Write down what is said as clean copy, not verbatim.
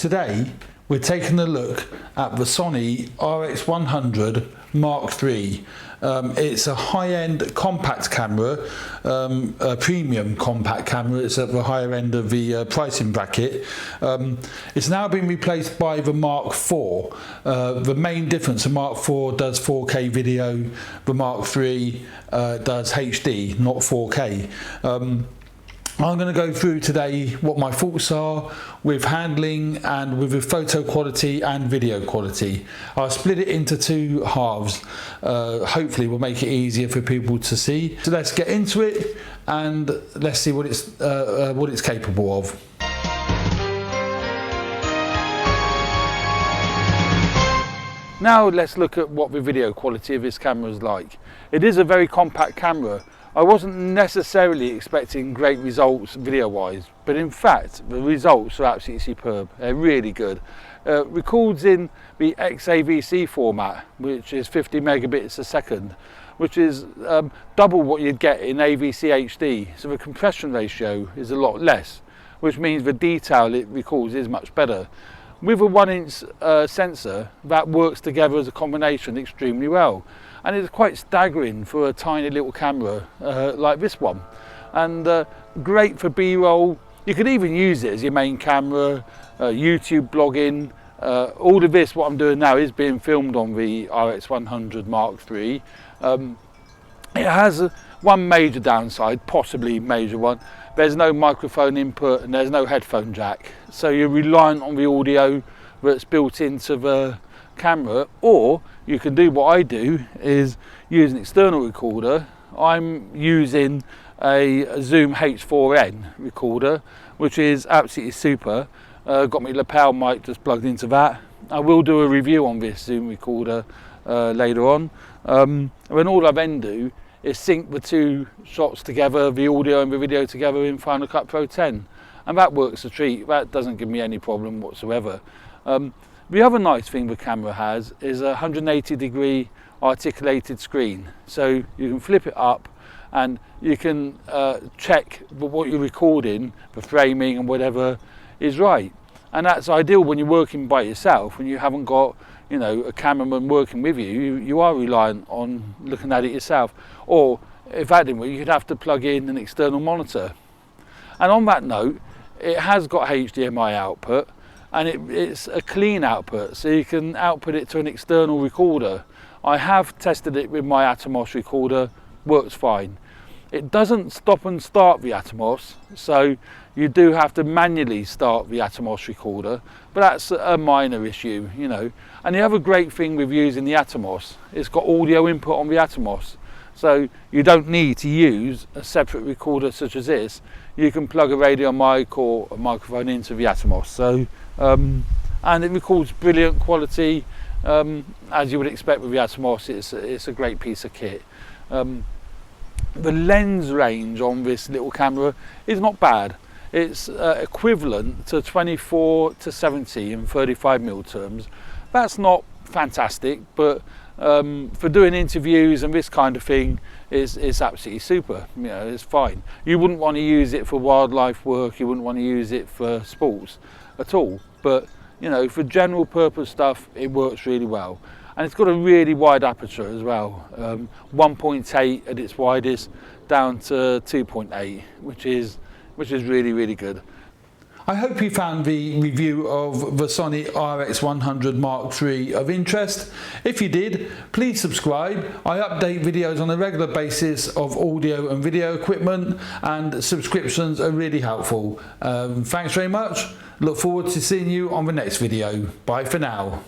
Today we're taking a look at the Sony RX100 Mk3. It's a high-end compact camera, a premium compact camera. It's at the higher end of the pricing bracket. It's now been replaced by the Mark IV. The main difference, the Mark IV does 4K video, the Mark III does HD, not 4K. I'm going to go through today what my thoughts are with handling and with the photo quality and video quality. I'll split it into two halves. Hopefully we'll make it easier for people to see. So let's get into it and let's see what it's capable of. Now let's look at what the video quality of this camera is like. It is a very compact camera. I wasn't necessarily expecting great results video-wise, but in fact the results are absolutely superb. They're really good. Records in the XAVC format, which is 50 megabits a second, which is double what you'd get in AVC HD. So the compression ratio is a lot less, which means the detail it records is much better. With a 1-inch sensor, that works together as a combination extremely well. And it's quite staggering for a tiny little camera like this one. And great for B-roll. You could even use it as your main camera, YouTube blogging. All of this, what I'm doing now, is being filmed on the RX100 Mk3. It has one major downside, possibly major one. There's no microphone input and there's no headphone jack. So you're reliant on the audio that's built into the camera, or you can do what I do, is use an external recorder. I'm using a Zoom H4n recorder, which is absolutely super. Got my lapel mic just plugged into that. I will do a review on this Zoom recorder later on. When all I then do is sync the two shots together, the audio and the video together in Final Cut Pro 10. And that works a treat. That doesn't give me any problem whatsoever. The other nice thing the camera has is a 180-degree articulated screen. So you can flip it up and you can check what you're recording, the framing and whatever is right. And that's ideal when you're working by yourself, when you haven't got, you know, a cameraman working with you. You are reliant on looking at it yourself. Or if that didn't work, you could have to plug in an external monitor. And on that note, it has got HDMI output. And it's a clean output, so you can output it to an external recorder. I have tested it with my Atomos recorder, works fine. It doesn't stop and start the Atomos, so you do have to manually start the Atomos recorder, but that's a minor issue, you know. And the other great thing with using the Atomos, it's got audio input on the Atomos, so you don't need to use a separate recorder such as this. You can plug a radio mic or a microphone into the Atomos. So, and it records brilliant quality, as you would expect with the Atomos. It's a great piece of kit. The lens range on this little camera is not bad. It's equivalent to 24 to 70 in 35mm terms. That's not fantastic, but for doing interviews and this kind of thing, it's absolutely super. You know, it's fine. You wouldn't want to use it for wildlife work. You wouldn't want to use it for sports at all. But you know, for general purpose stuff, it works really well. And it's got a really wide aperture as well. 1.8 at its widest, down to 2.8, which is really, really good. I hope you found the review of the Sony RX100 Mk3 of interest. If you did, please subscribe. I update videos on a regular basis of audio and video equipment, and subscriptions are really helpful. Thanks very much. Look forward to seeing you on the next video. Bye for now.